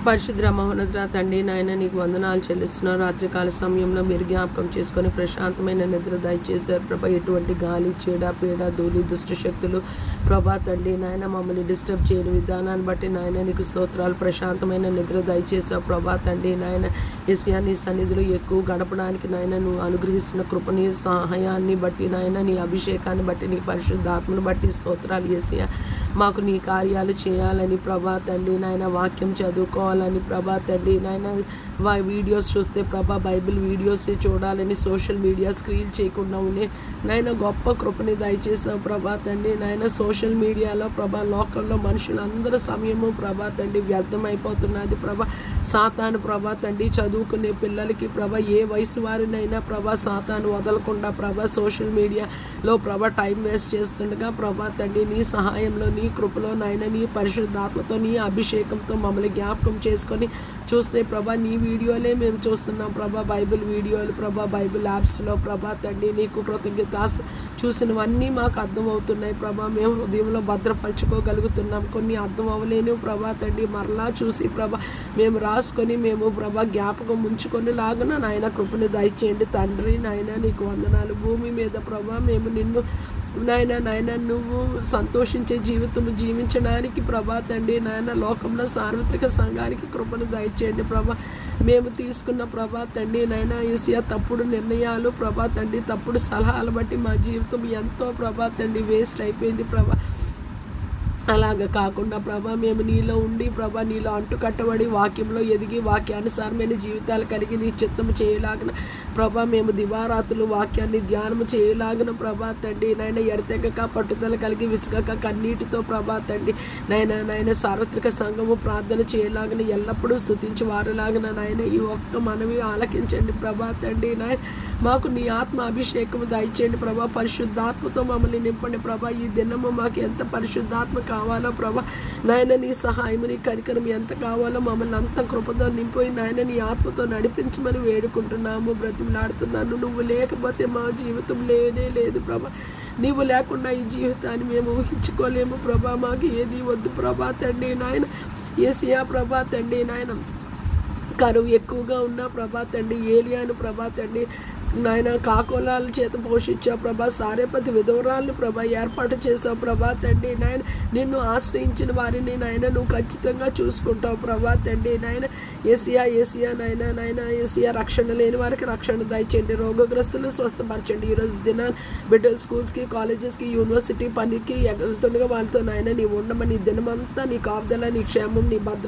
పరిశుద్ర మహోన్నత తండ్రి నాయన నీకు వందనాలు చెల్లిస్తున్నారు. రాత్రికాల సమయంలో మీరు జ్ఞాపకం చేసుకొని ప్రశాంతమైన నిద్ర దయచేశారు ప్రభా. ఎటువంటి గాలి, చీడ, పీడ, ధూళి, దుష్ట శక్తులు ప్రభా తండ్రి నాయన మమ్మల్ని డిస్టర్బ్ చేయని విధానాన్ని బట్టి నాయన నీకు స్తోత్రాలు. ప్రశాంతమైన నిద్ర దయచేసావు ప్రభా తండ్రి నాయన. యేసయ్యా నీ సన్నిధిలో ఎక్కువ గడపడానికి నాయన నువ్వు అనుగ్రహిస్తున్న కృపని, సహాయాన్ని బట్టి నాయన నీ అభిషేకాన్ని బట్టి నీ పరిశుద్ధాత్మను బట్టి స్తోత్రాలు. యేసయ్యా మాకు నీ కార్యాలు చేయాలని ప్రభా తండ్రి నాయన, వాక్యం చదువుకోవాలని ప్రభా తండ్రి నాయన, వీడియోస్ చూస్తే ప్రభా బైబిల్ వీడియోస్ చూడాలని, సోషల్ మీడియా స్క్రీన్ చేయకుండా ఉండే నాయన గొప్ప కృపని దయచేసావు ప్రభా తండ్రి నాయన. సోషల్ మీడియాలో ప్రభా లోకంలో మనుషులందరూ సమయము ప్రభా తండ్రి వ్యర్థమైపోతున్నది ప్రభా. సాతాను ప్రభా తండ్రి చదువుకునే పిల్లలకి ప్రభా ఏ వయసు వారినైనా ప్రభా సాతాను వదలకుండా ప్రభా సోషల్ మీడియాలో ప్రభా టైం వేస్ట్ చేస్తుండగా ప్రభా తండ్రి నీ సహాయంలో, నీ కృపలో నాయన, నీ పరిశుద్ధాత్మతో, నీ అభిషేకంతో మమ్మల్ని జ్ఞాపకం చేసుకొని చూస్తే ప్రభా నీ వీడియోలే మేము చూస్తున్నాం ప్రభా. బైబిల్ వీడియోలు ప్రభా, బైబిల్ యాప్స్లో ప్రభా తండ్రి నీకు కృతజ్ఞత చూసినవన్నీ మాకు అర్థమవుతున్నాయి ప్రభా. మేము హృదయంలో భద్రపరచుకోగలుగుతున్నాం. కొన్ని అర్థం అవ్వలేని ప్రభా తండ్రి మరలా చూసి ప్రభా మేము రాసుకొని మేము ప్రభా జ్ఞాపకం ఉంచుకొని లాగున నాయన కృపను దయచేయండి తండ్రి నాయన. నీకు వందనాలు. భూమి మీద ప్రభా మేము నిన్ను నాయన నువ్వు సంతోషించే జీవితం జీవించడానికి ప్రభా తండ్రి నాయన లోకంలో సార్వత్రిక సంఘానికి కృపను దయచేయండి ప్రభా. మేము తీసుకున్న ప్రభా తండ్రి నాయన యేసయ్యా తప్పుడు నిర్ణయాలు ప్రభా తండ్రి, తప్పుడు సలహాలు బట్టి మా జీవితం ఎంతో ప్రభా తండ్రి వేస్ట్ అయిపోయింది ప్రభా. అలాగ కాకుండా ప్రభా మేము నీలో ఉండి ప్రభా నీలో అంటుకట్టబడి వాక్యంలో ఎదిగి వాక్యానుసారమైన జీవితాలు కలిగి నీ చిత్తము చేయలాగిన ప్రభా మేము దివారాతులు వాక్యాన్ని ధ్యానము చేయలాగిన ప్రభా తండ్రి నాయన ఎడతెగక పట్టుదల కలిగి విసుగక కన్నీటితో ప్రభా తండ్రి నాయన సార్వత్రిక సంఘము ప్రార్థన చేయలాగిన ఎల్లప్పుడూ స్తుతించి వారులాగిన నాయన ఈ ఒక్క మనవి ఆలకించండి ప్రభా తండ్రి నాయన. మాకు నీ ఆత్మ అభిషేకము దయచేయండి ప్రభా. పరిశుద్ధాత్మతో మమ్మల్ని నింపండి ప్రభా. ఈ దినము మాకు ఎంత పరిశుద్ధాత్మ కావాలో ప్రభా నాయన, నీ సహాయం, నీ కనికరం ఎంత కావాలో మమ్మల్ని అంత కృపతో నింపోయి నాయన నీ ఆత్మతో నడిపించమని వేడుకుంటున్నాము, బ్రతిమలాడుతున్నాను. నువ్వు లేకపోతే మా జీవితం లేనే లేదు ప్రభా. నీవు లేకుండా ఈ జీవితాన్ని మేము ఊహించుకోలేము ప్రభా. మాకు ఏది వద్దు ప్రభా తండ్రి నాయన. యేసయ్యా ప్రభా తండ్రి నాయన కరువు ఎక్కువగా ఉన్న ప్రభా తండ్రి ఏలియాను ప్రభా తండ్రి నాయన కాకోలాల చేత పోషించావు ప్రభా. సారేపతి విధవరాలను ప్రభా ఏర్పాటు చేసావు ప్రభా తండ్రి నాయన. నిన్ను ఆశ్రయించిన వారిని నాయన నువ్వు ఖచ్చితంగా చూసుకుంటావు ప్రభా తండ్రి నాయన. యేసయ్యా నాయన యేసయ్యా రక్షణ లేని వారికి రక్షణ దయచేయండి. రోగగ్రస్తులను స్వస్థపరచండి. ఈరోజు దినాలు బిడ్డలు స్కూల్స్కి, కాలేజెస్కి, యూనివర్సిటీ పనికి వెళ్తుండగా వాళ్ళతో నాయన నీవు ఉండమని దినమంతా నీ కాపుదల, నీ క్షేమం, నీ భద్రత